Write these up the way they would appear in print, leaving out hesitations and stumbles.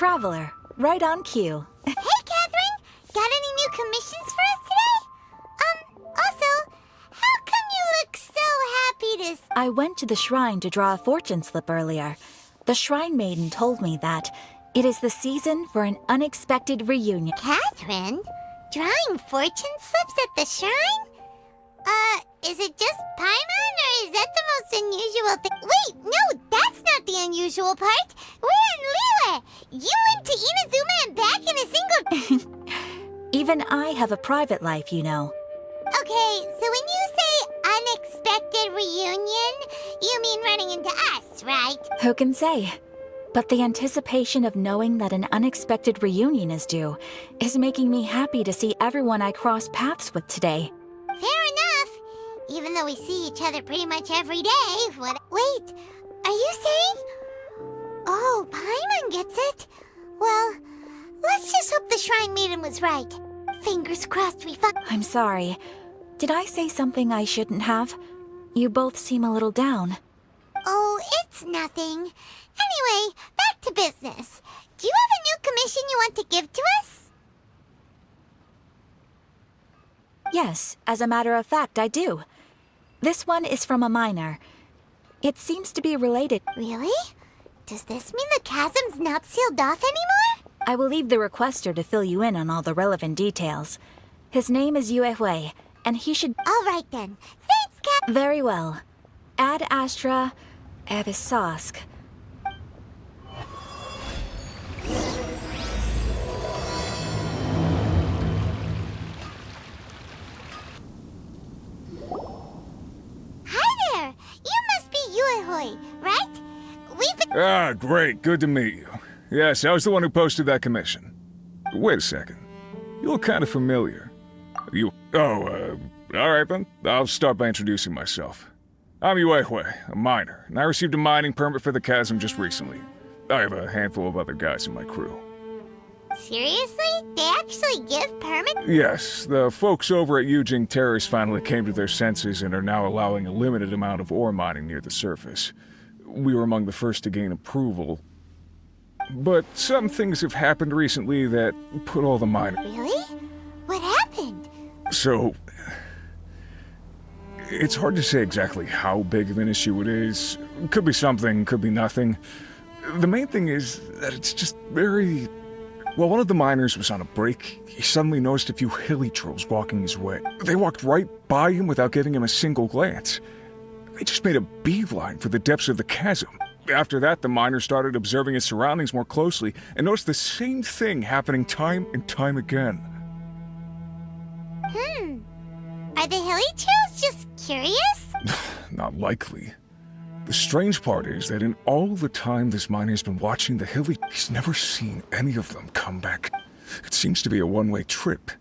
traveler, right on cue. Hey, Catherine! Got any new commissions for us today? Also, how come you look so happy to I went to the shrine to draw a fortune slip earlier. The shrine maiden told me that it is the season for an unexpected reunion. Catherine? Drawing fortune slips at the shrine? Is it just Paimon, or is that the most unusual thing? Wait, no, that's not the unusual part. We're in Liyue. You went to Inazuma and back in a single... Even I have a private life, you know. Okay, so when you say unexpected reunion, you mean running into us, right? Who can say? But the anticipation of knowing that an unexpected reunion is due is making me happy to see everyone I cross paths with today. Fair enough. Even though we see each other pretty much every day, what... Wait, are you saying... Oh, Paimon gets it? Well, let's just hope the Shrine Maiden was right. Fingers crossed we find... I'm sorry. Did I say something I shouldn't have? You both seem a little down. Oh, it's nothing. Anyway, back to business. Do you have a new commission you want to give to us? Yes, as a matter of fact, I do. This one is from a miner. It seems to be related. Really? Does this mean the chasm's not sealed off anymore? I will leave the requester to fill you in on all the relevant details. His name is Yue Hui, and he should... All right then. Thanks, Cat... Very well. Ad Astra Abyssosque. Hi there! You must be Yue Hui, right? We've been... Ah, great. Good to meet you. Yes, I was the one who posted that commission. Wait a second. You look kind of familiar. Alright then. I'll start by introducing myself. I'm Yue Hui, a miner, and I received a mining permit for the chasm just recently. I have a handful of other guys in my crew. Seriously? They actually give permits? Yes, the folks over at Yujing Terrace finally came to their senses and are now allowing a limited amount of ore mining near the surface. We were among the first to gain approval. But some things have happened recently that put all the miners... Really? What happened? So... It's hard to say exactly how big of an issue it is. Could be something, could be nothing. The main thing is that it's just very... While one of the miners was on a break, he suddenly noticed a few hilly trolls walking his way. They walked right by him without giving him a single glance. They just made a beeline for the depths of the chasm. After that, the miner started observing his surroundings more closely and noticed the same thing happening time and time again. Are the hilly trolls just curious? Not likely. The strange part is that in all the time this miner's been watching the hilly, he's never seen any of them come back. It seems to be a one-way trip.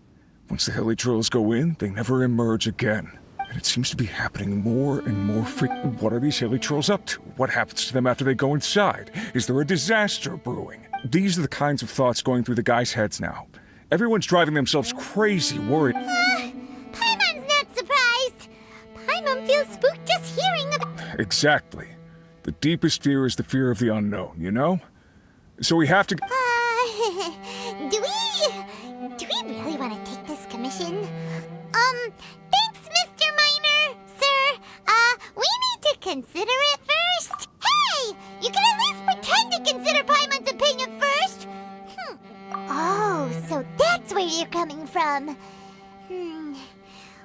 Once the hilly trolls go in, they never emerge again. And it seems to be happening more and more frequently. What are these hilly trolls up to? What happens to them after they go inside? Is there a disaster brewing? These are the kinds of thoughts going through the guys' heads now. Everyone's driving themselves crazy, worried. Paimon's not surprised. Paimon feels spooked just hearing about... Exactly. The deepest fear is the fear of the unknown, you know? So we have to... Do we really want to take this commission? Thanks, Mr. Miner, sir. We need to consider it first. Hey! You can at least pretend to consider Paimon's opinion first. Oh, so that's where you're coming from.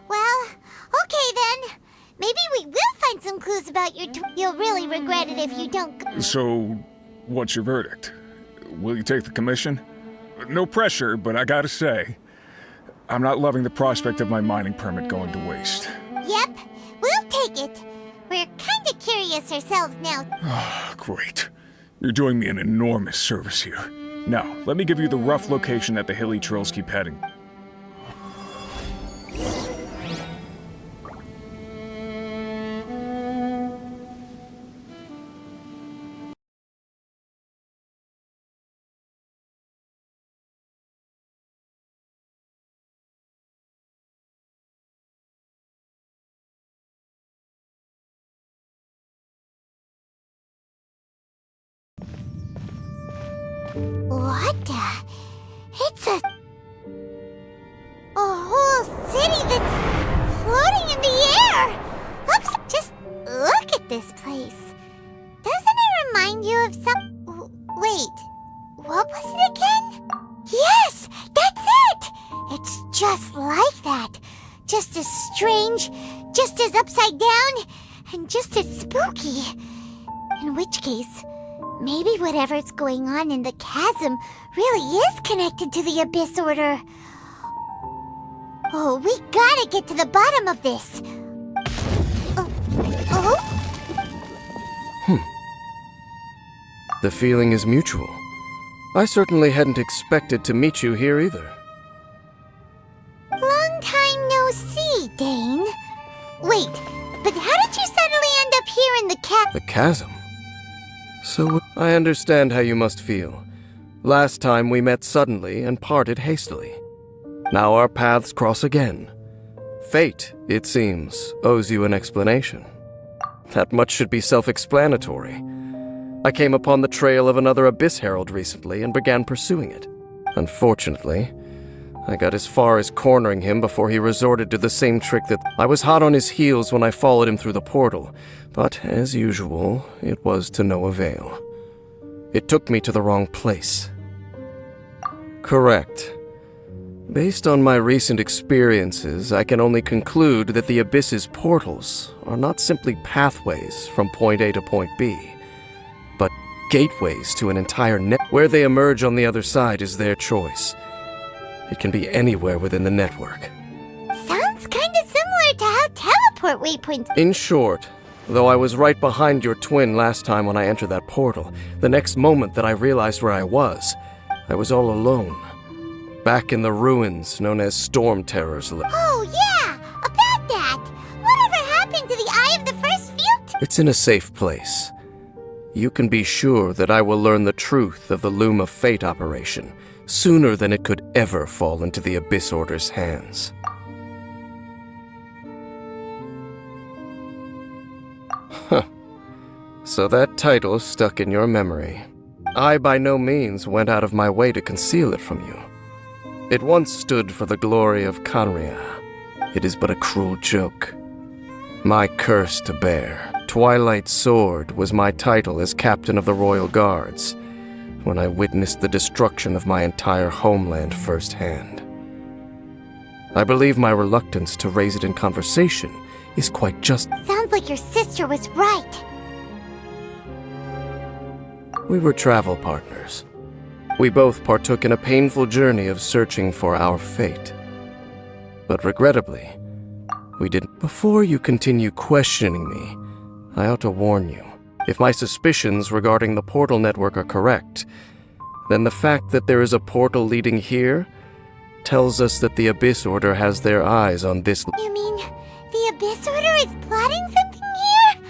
Well, okay then. Maybe we will find some clues about your you'll really regret it if you don't So, what's your verdict? Will you take the commission? No pressure, but I gotta say, I'm not loving the prospect of my mining permit going to waste. Yep, we'll take it. We're kinda curious ourselves now. Ah, great. You're doing me an enormous service here. Now, let me give you the rough location that the hilly trolls keep heading. What the? It's a whole city that's floating in the air! Oops! Just look at this place. Doesn't it remind you of some... Wait, what was it again? Yes! That's it! It's just like that. Just as strange, just as upside down, and just as spooky. In which case, maybe whatever's going on in the chasm really is connected to the Abyss Order. Oh, we gotta get to the bottom of this. The feeling is mutual. I certainly hadn't expected to meet you here either. Long time no see, Dane. Wait, but how did you suddenly end up here in the The chasm? So, I understand how you must feel. Last time we met suddenly and parted hastily. Now our paths cross again. Fate, it seems, owes you an explanation. That much should be self-explanatory. I came upon the trail of another Abyss Herald recently and began pursuing it. Unfortunately, I got as far as cornering him before he resorted to the same trick that I was hot on his heels when I followed him through the portal, but as usual, it was to no avail. It took me to the wrong place. Correct. Based on my recent experiences, I can only conclude that the Abyss's portals are not simply pathways from point A to point B, but gateways to an entire net. Where they emerge on the other side is their choice. It can be anywhere within the network. Sounds kinda similar to how teleport waypoints... In short, though I was right behind your twin last time when I entered that portal, the next moment that I realized where I was all alone. Back in the ruins known as Storm Terrors. Oh yeah, about that! Whatever happened to the Eye of the First Field? It's in a safe place. You can be sure that I will learn the truth of the Loom of Fate operation sooner than it could ever fall into the Abyss Order's hands. Huh. So that title stuck in your memory. I by no means went out of my way to conceal it from you. It once stood for the glory of Kanria. It is but a cruel joke. My curse to bear. Twilight Sword was my title as captain of the Royal Guards, when I witnessed the destruction of my entire homeland firsthand. I believe my reluctance to raise it in conversation is quite just. Sounds like your sister was right. We were travel partners. We both partook in a painful journey of searching for our fate. But regrettably, we didn't. Before you continue questioning me, I ought to warn you. If my suspicions regarding the portal network are correct, then the fact that there is a portal leading here tells us that the Abyss Order has their eyes on this. You mean the Abyss Order is plotting something here?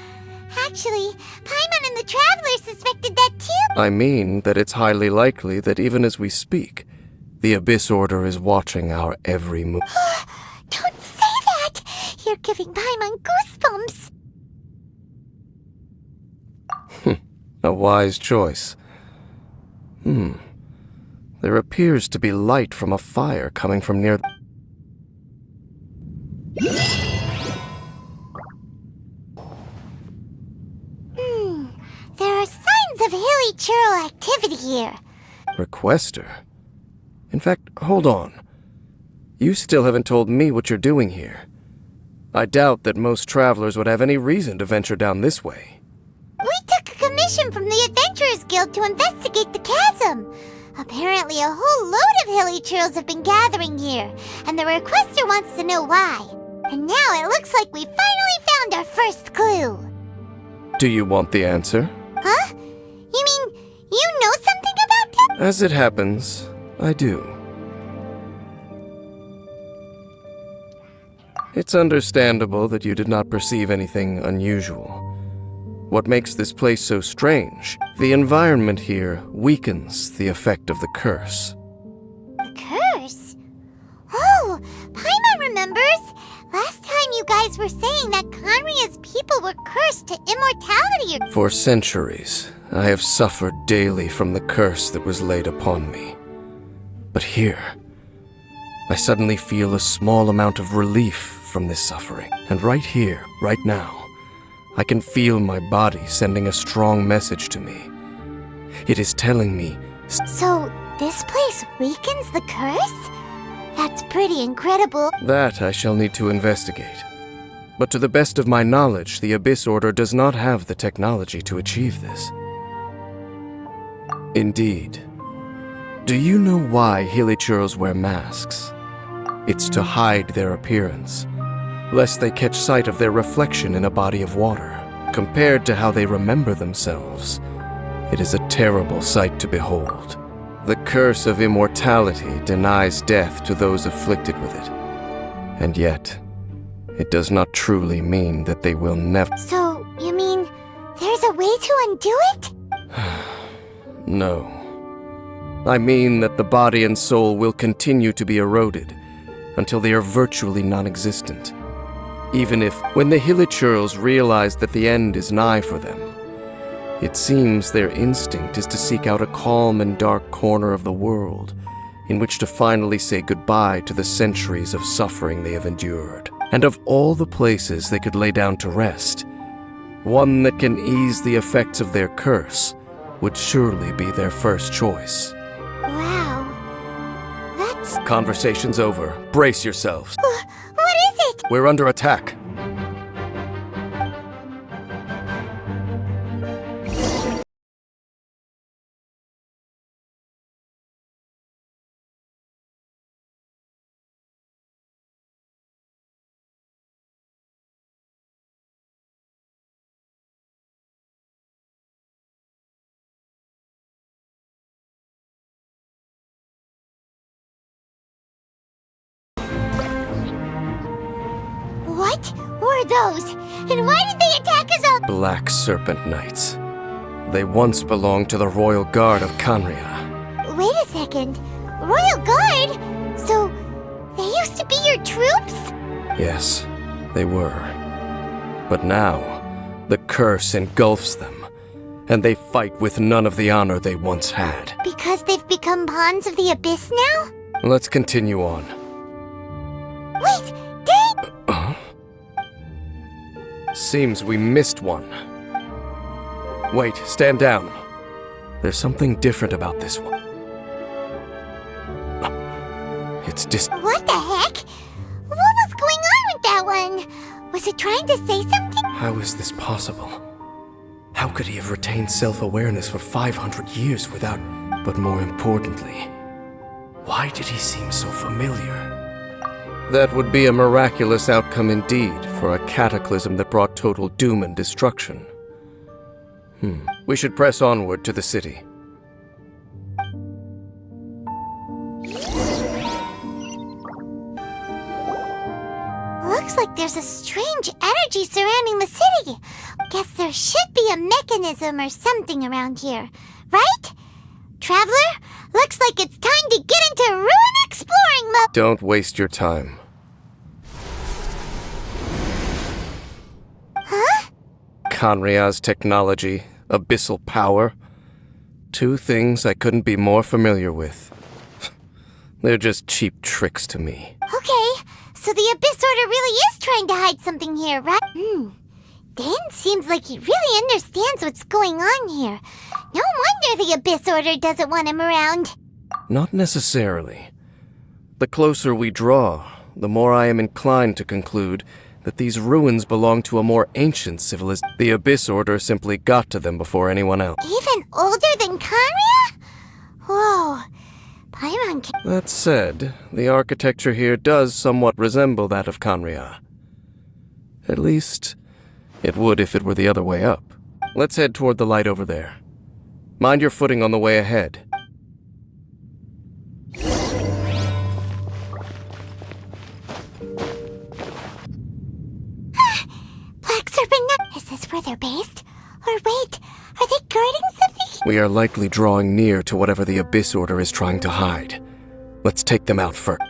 Actually, Paimon and the Traveler suspected that too. I mean that it's highly likely that even as we speak, the Abyss Order is watching our every move. Don't say that! You're giving Paimon goosebumps. A wise choice. There appears to be light from a fire coming from near. There are signs of hilly churl activity here. Requester? In fact, hold on. You still haven't told me what you're doing here. I doubt that most travelers would have any reason to venture down this way. We took a commission from the Adventurers Guild to investigate the chasm. Apparently a whole load of hilly churls have been gathering here, and the requester wants to know why. And now it looks like we finally found our first clue. Do you want the answer? Huh? You mean you know something about that? As it happens, I do. It's understandable that you did not perceive anything unusual. What makes this place so strange, the environment here weakens the effect of the curse. The curse? Oh, Paimon remembers. Last time you guys were saying that Kanria's people were cursed to immortality. For centuries, I have suffered daily from the curse that was laid upon me. But here, I suddenly feel a small amount of relief from this suffering. And right here, right now, I can feel my body sending a strong message to me. It is telling me, So, this place weakens the curse? That's pretty incredible. that I shall need to investigate. But to the best of my knowledge, the Abyss Order does not have the technology to achieve this. Indeed. Do you know why Hilichurls wear masks? It's to hide their appearance, lest they catch sight of their reflection in a body of water. Compared to how they remember themselves, it is a terrible sight to behold. The curse of immortality denies death to those afflicted with it. And yet, it does not truly mean that they will never... So, you mean there's a way to undo it? No. I mean that the body and soul will continue to be eroded until they are virtually non-existent. Even if, when the Hilichurls realize that the end is nigh for them, it seems their instinct is to seek out a calm and dark corner of the world in which to finally say goodbye to the centuries of suffering they have endured. And of all the places they could lay down to rest, one that can ease the effects of their curse would surely be their first choice. Wow. That's... Conversation's over. Brace yourselves. What is it? We're under attack. What were those? And why did they attack us all? Black Serpent Knights. They once belonged to the Royal Guard of Kanria. Wait a second. Royal Guard? So, they used to be your troops? Yes, they were. But now, the curse engulfs them, and they fight with none of the honor they once had. Because they've become pawns of the Abyss now? Let's continue on. Wait, dang! Seems we missed one. Wait, stand down. There's something different about this one. It's What the heck? What was going on with that one? Was it trying to say something? How is this possible? How could he have retained self-awareness for 500 years without... But more importantly, why did he seem so familiar? That would be a miraculous outcome indeed for a cataclysm that brought total doom and destruction. We should press onward to the city. Looks like there's a strange energy surrounding the city. Guess there should be a mechanism or something around here, right? Traveler, looks like it's time to get into ruin exploring mode. Don't waste your time. Huh? Kanria's technology, abyssal power. Two things I couldn't be more familiar with. They're just cheap tricks to me. Okay, so the Abyss Order really is trying to hide something here, right? Dan seems like he really understands what's going on here. No wonder the Abyss Order doesn't want him around. Not necessarily. The closer we draw, the more I am inclined to conclude that these ruins belong to a more ancient civilization. The Abyss Order simply got to them before anyone else. Even older than Kanria? Whoa. Paimon can... That said, the architecture here does somewhat resemble that of Kanria. At least, it would if it were the other way up. Let's head toward the light over there. Mind your footing on the way ahead. Black Serpent Nut. Is this where they're based? Or wait, are they guarding something? We are likely drawing near to whatever the Abyss Order is trying to hide. Let's take them out first.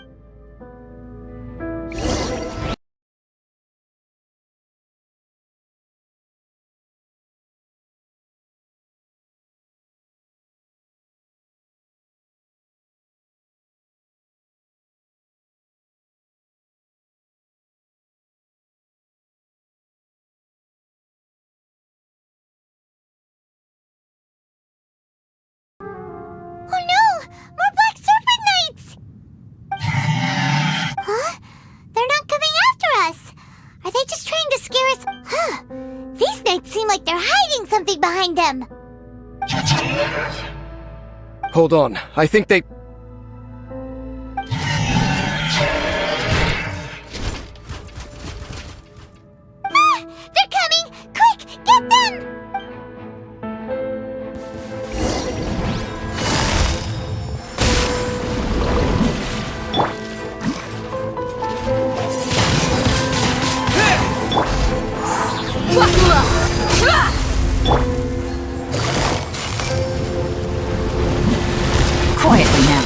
they're hiding something behind them. Hold on, I think they... They're coming! Quick, get them! Quietly now.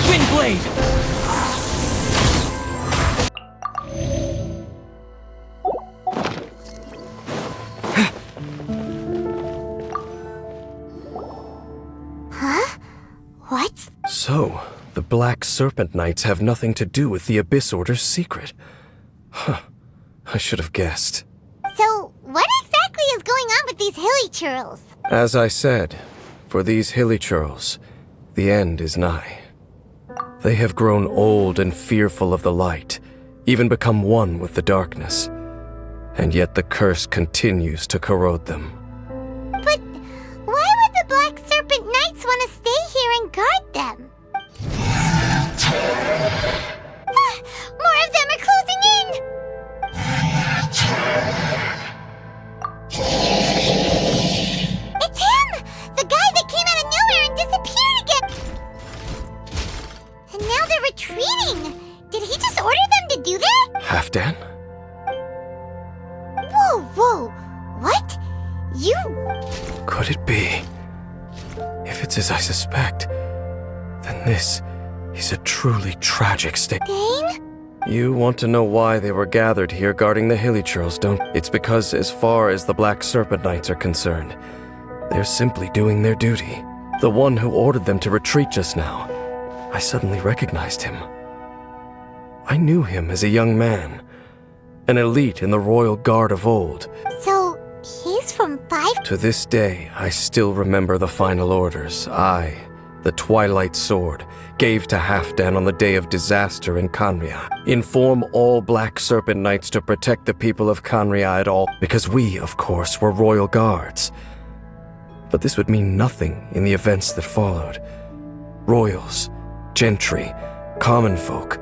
Windblade! Huh? What? So, the Black Serpent Knights have nothing to do with the Abyss Order's secret. Huh. I should have guessed. So, what exactly is going on with these hilly churls? As I said, for these hilly churls, the end is nigh. They have grown old and fearful of the light, even become one with the darkness. And yet the curse continues to corrode them. But why would the Black Serpent Knights want to stay here and guard them? More of them are closing in! It's him! The guy that came out of nowhere and disappeared again! And now they're retreating! Did he just order them to do that? Halfdan? Whoa! What? You... Could it be? If it's as I suspect, then this is a truly tragic state. Dane? You want to know why they were gathered here guarding the hilly churls, don't? It's because as far as the Black Serpent Knights are concerned, they're simply doing their duty. The one who ordered them to retreat just now, I suddenly recognized him. I knew him as a young man, an elite in the royal guard of old. So, he's from 5... To this day, I still remember the final orders I, the Twilight Sword, gave to Halfdan on the day of disaster in Khaenri'ah. Inform all Black Serpent Knights to protect the people of Khaenri'ah at all, because we, of course, were royal guards. But this would mean nothing in the events that followed. Royals, gentry, common folk,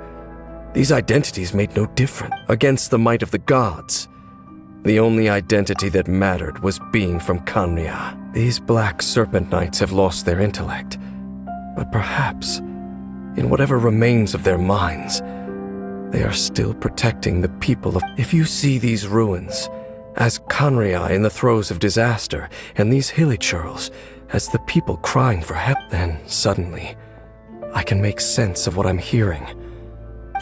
these identities made no difference against the might of the gods. The only identity that mattered was being from Khaenri'ah. These Black Serpent Knights have lost their intellect, but perhaps, in whatever remains of their minds, they are still protecting the people of... If you see these ruins as Khaenri'ah in the throes of disaster, and these hilly churls as the people crying for help, then suddenly, I can make sense of what I'm hearing.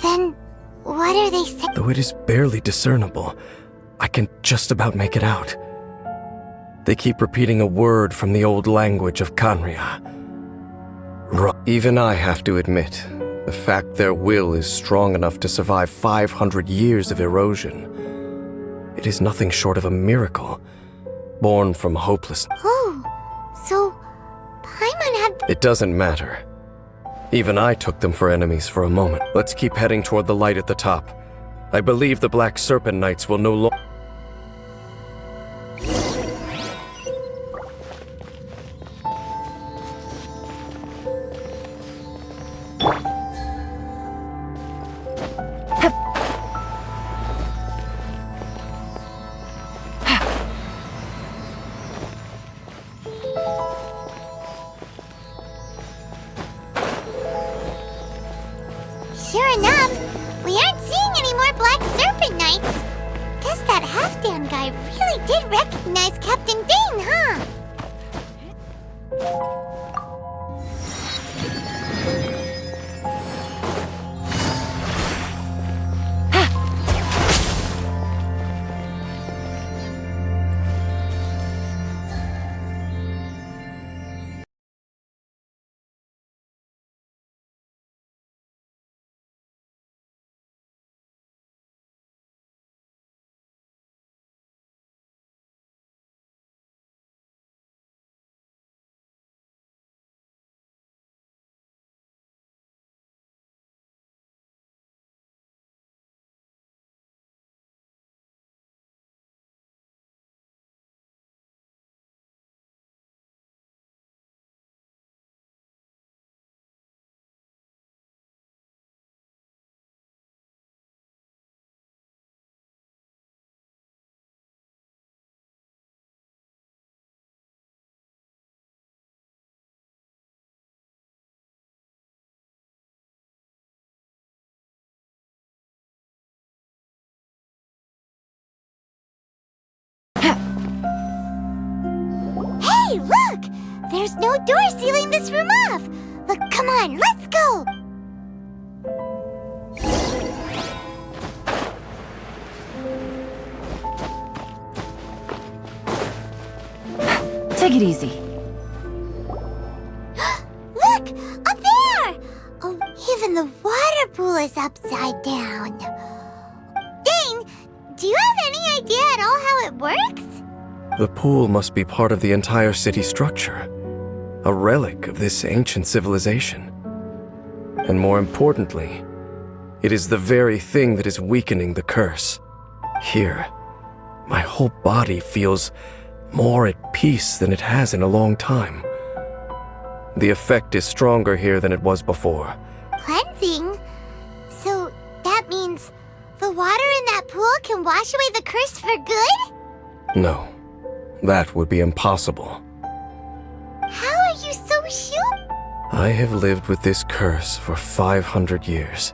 Then, what are they saying? Though it is barely discernible, I can just about make it out. They keep repeating a word from the old language of Khaenri'ah. Even I have to admit, the fact their will is strong enough to survive 500 years of erosion. It is nothing short of a miracle, born from hopelessness. Oh, so Paimon had... It doesn't matter. Even I took them for enemies for a moment. Let's keep heading toward the light at the top. I believe the Black Serpent Knights will no longer... Sure enough, we aren't seeing any more Black Serpent Knights. Guess that Halfdan guy really did recognize Captain Dane, huh? There's no door sealing this room off! Look, come on, let's go! Take it easy. Look! Up there! Oh, even the water pool is upside down. Dane, do you have any idea at all how it works? The pool must be part of the entire city structure, a relic of this ancient civilization. And more importantly, it is the very thing that is weakening the curse. Here, my whole body feels more at peace than it has in a long time. The effect is stronger here than it was before. Cleansing? So that means the water in that pool can wash away the curse for good? No, that would be impossible. How are you so sure? I have lived with this curse for 500 years,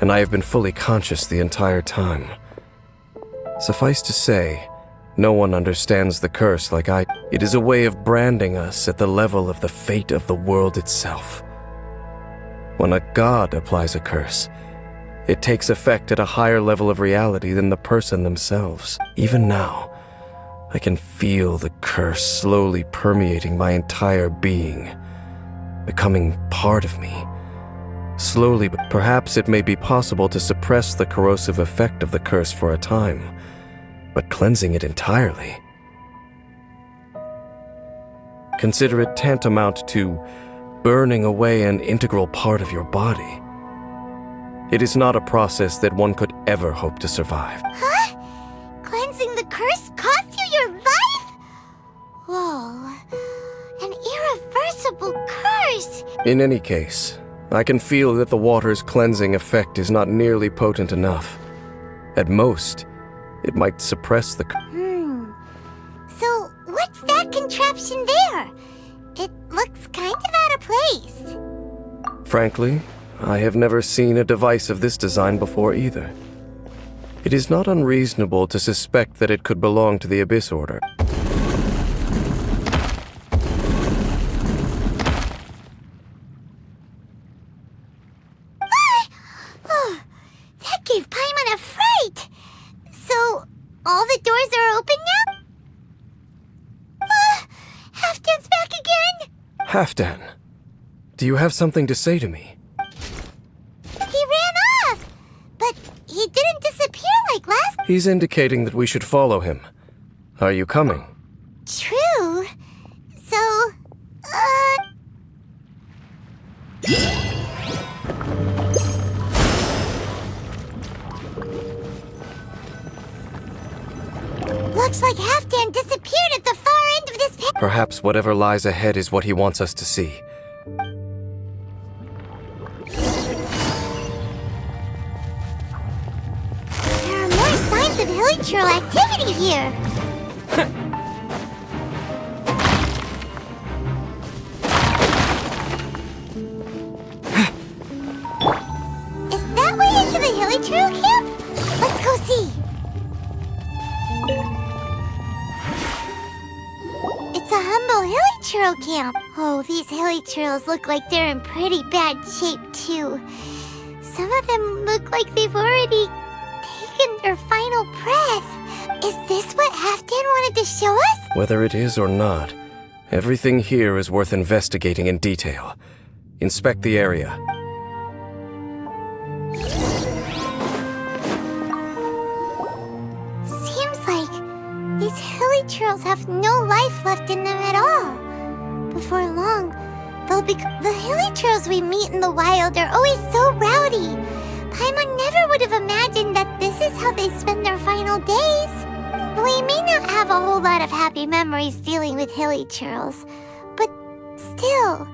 and I have been fully conscious the entire time. Suffice to say, no one understands the curse like I. It is a way of branding us at the level of the fate of the world itself. When a god applies a curse, it takes effect at a higher level of reality than the person themselves. Even now, I can feel the curse slowly permeating my entire being, becoming part of me. Slowly, but perhaps it may be possible to suppress the corrosive effect of the curse for a time, but cleansing it entirely. Consider it tantamount to burning away an integral part of your body. It is not a process that one could ever hope to survive. Huh? Cleansing the curse cost you your life? Whoa. An irreversible curse! In any case, I can feel that the water's cleansing effect is not nearly potent enough. At most, it might suppress the So, what's that contraption there? It looks kind of out of place. Frankly, I have never seen a device of this design before either. It is not unreasonable to suspect that it could belong to the Abyss Order. Oh, that gave Paimon a fright! So, all the doors are open now? Halfdan's back again! Halfdan, do you have something to say to me? He ran off! But he didn't disappear like last... He's indicating that we should follow him. Are you coming? True. So, looks like Halfdan disappeared at the far end of this pit. Perhaps whatever lies ahead is what he wants us to see. There are more signs of hilichurl activity here. Is that way into the hilichurl camp? Let's go see. It's a humble hilichurl camp. Oh, these hilichurls look like they're in pretty bad shape, too. Some of them look like they've already taken their final breath. Is this what Halfdan wanted to show us? Whether it is or not, everything here is worth investigating in detail. Inspect the area. Seems like these hilichurls have no life left in them at all. Before long, they'll be... The hilichurls we meet in the wild are always so rowdy. Paimon never would have imagined that this is how they spend their final days. We may not have a whole lot of happy memories dealing with hilichurls, but still,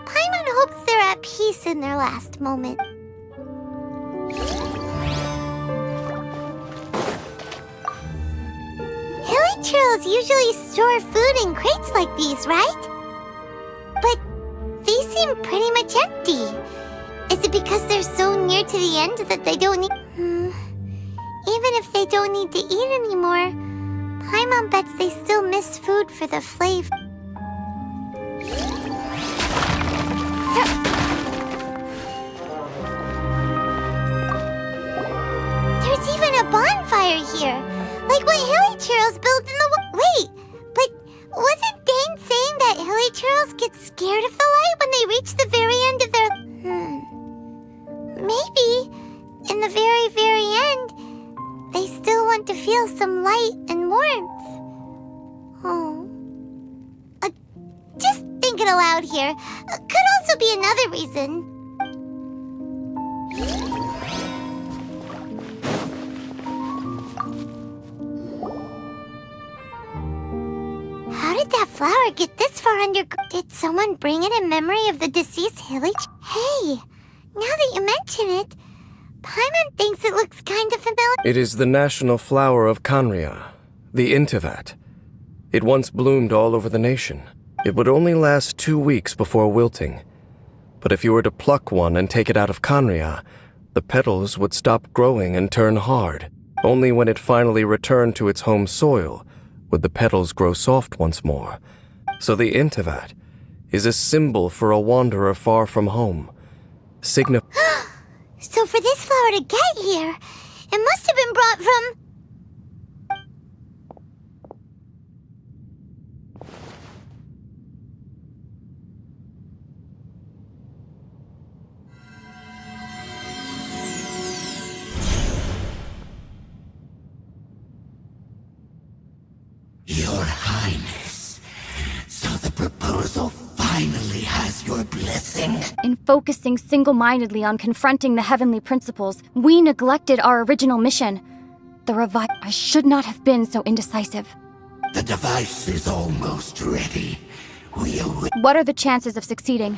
Paimon hopes they're at peace in their last moment. Hilichurls usually store food in crates like these, right? But these seem pretty much empty. Is it because they're so near to the end that they don't need... Even if they don't need to eat anymore, Paimon bets they still miss food for the flavor. fire here. Like what hilly churros built in the Wait, but wasn't Dane saying that hilly churros get scared of the light when they reach the very end of their... Maybe, in the very, very end, they still want to feel some light and warmth. Oh. Just thinking aloud here. Could also be another reason. How did that flower get this far under... Did someone bring it in memory of the deceased Hilly? Hey, now that you mention it, Paimon thinks it looks kind of familiar. It is the national flower of Kanria, the Intivat. It once bloomed all over the nation. It would only last 2 weeks before wilting. But if you were to pluck one and take it out of Kanria, the petals would stop growing and turn hard. Only when it finally returned to its home soil would the petals grow soft once more. So the Intivat is a symbol for a wanderer far from home. So for this flower to get here, it must have been brought from... Your Highness, so the proposal finally has your blessing? In focusing single-mindedly on confronting the heavenly principles, we neglected our original mission. I should not have been so indecisive. The device is almost ready. What are the chances of succeeding?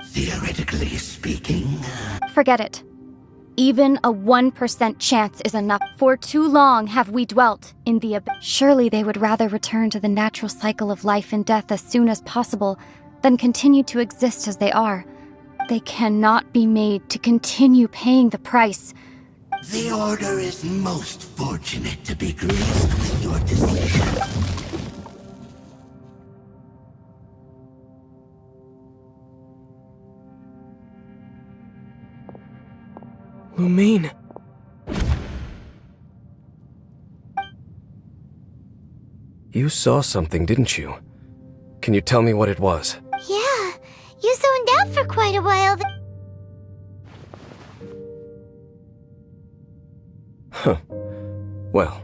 Theoretically speaking... Forget it. Even a 1% chance is enough. For too long have we dwelt in the abyss. Surely they would rather return to the natural cycle of life and death as soon as possible than continue to exist as they are. They cannot be made to continue paying the price. The Order is most fortunate to be graced with your decision. Lumine. You saw something, didn't you? Can you tell me what it was? Yeah, you zoned out for quite a while. Huh. Well,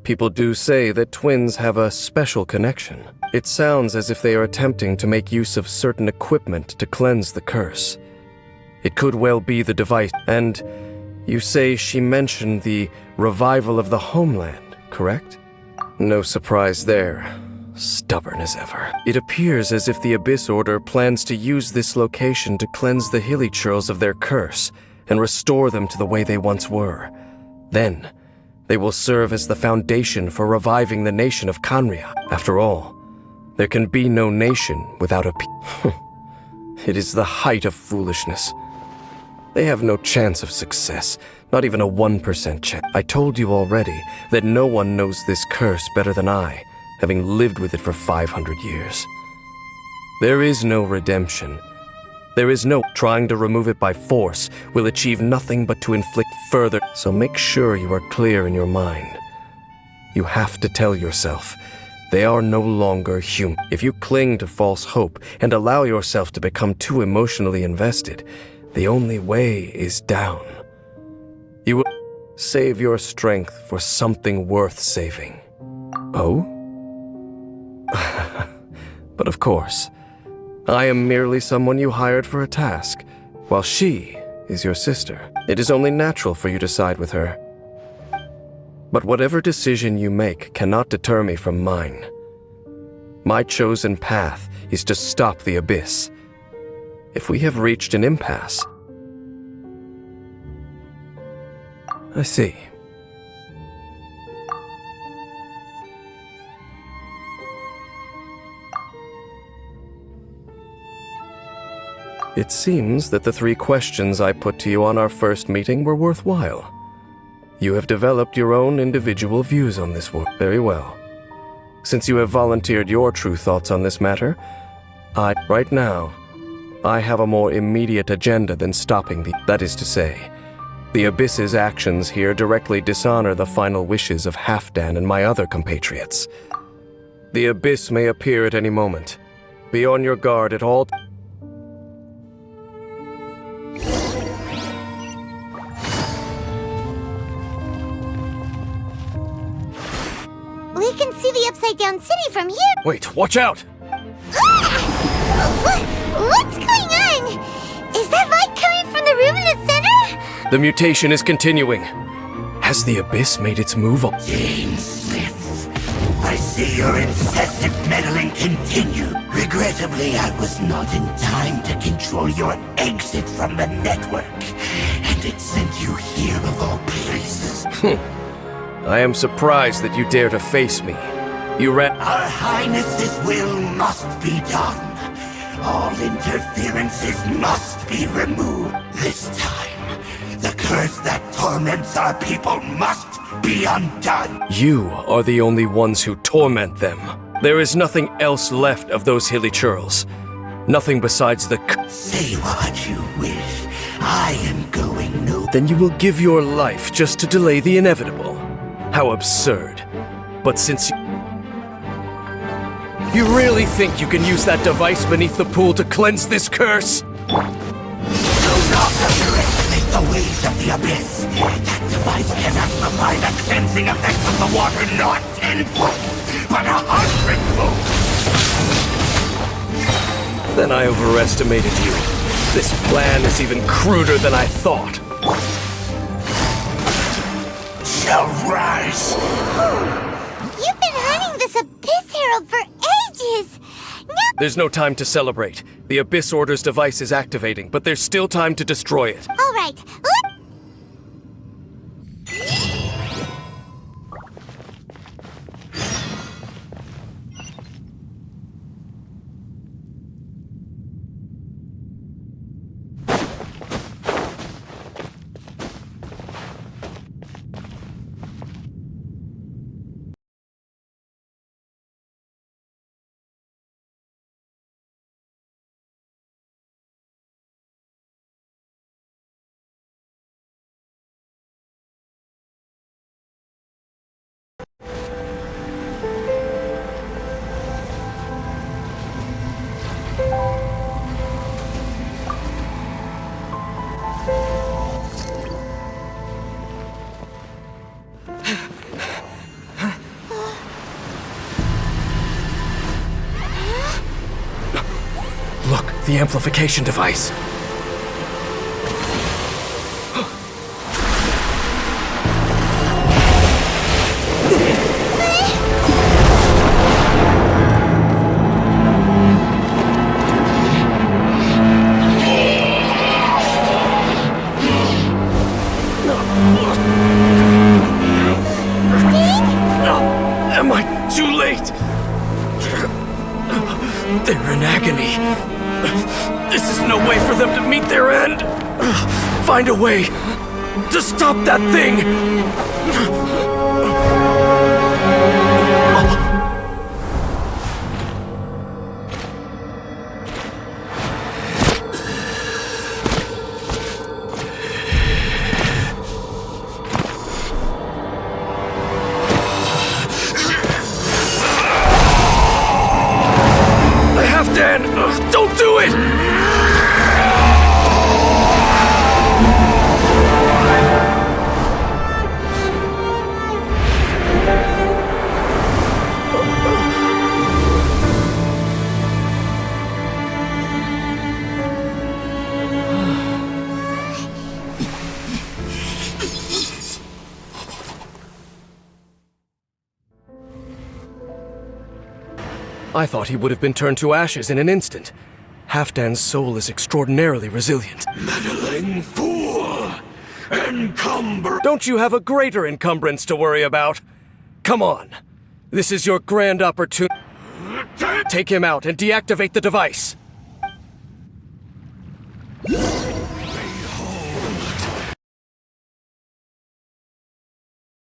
people do say that twins have a special connection. It sounds as if they are attempting to make use of certain equipment to cleanse the curse. It could well be the device. And you say she mentioned the revival of the homeland, correct? No surprise there. Stubborn as ever. It appears as if the Abyss Order plans to use this location to cleanse the hilly churls of their curse and restore them to the way they once were. Then, they will serve as the foundation for reviving the nation of Kanria. After all, there can be no nation without a It is the height of foolishness. They have no chance of success, not even a 1% chance. I told you already that no one knows this curse better than I, having lived with it for 500 years. There is no redemption. There is no trying to remove it by force will achieve nothing but to inflict further. So make sure you are clear in your mind. You have to tell yourself, they are no longer human. If you cling to false hope and allow yourself to become too emotionally invested, the only way is down. You will save your strength for something worth saving. Oh? But of course, I am merely someone you hired for a task, while she is your sister. It is only natural for you to side with her. But whatever decision you make cannot deter me from mine. My chosen path is to stop the Abyss. If we have reached an impasse... I see. It seems that the 3 questions I put to you on our first meeting were worthwhile. You have developed your own individual views on this world. Very well. Since you have volunteered your true thoughts on this matter, right now, I have a more immediate agenda than stopping that is to say, The Abyss's actions here directly dishonor the final wishes of Halfdan and my other compatriots. The Abyss may appear at any moment. Be on your guard at all times. We can see the Upside Down City from here. Wait, watch out! What's going on? Is that light coming from the room in the center? The mutation is continuing. Has the Abyss made its move on? I see your incessant meddling continue. Regrettably, I was not in time to control your exit from the network, and it sent you here of all places. I am surprised that you dare to face me. You ran— Our Highness's will must be done. All interferences must be removed. This time, the curse that torments our people must be undone. You are the only ones who torment them. There is nothing else left of those hilly churls. Nothing besides the— Say what you wish. I am going no— Then you will give your life just to delay the inevitable. How absurd. But since you really think you can use that device beneath the pool to cleanse this curse? Do not underestimate the ways of the Abyss. That device can amplify the cleansing effects of the water not 10-fold, but 100-fold. Then I overestimated you. This plan is even cruder than I thought. Shall rise. You've been hunting this Abyss Herald for ages. Now There's no time to celebrate. The Abyss Order's device is activating, but there's still time to destroy it. all right. Look, the amplification device. Am I too late? They're in agony. This is no way for them to meet their end. Find a way to stop that thing. Halfdan, don't do it! I thought he would have been turned to ashes in an instant. Halfdan's soul is extraordinarily resilient. Meddling fool! Encumber! Don't you have a greater encumbrance to worry about? Come on. This is your grand opportunity. Take him out and deactivate the device.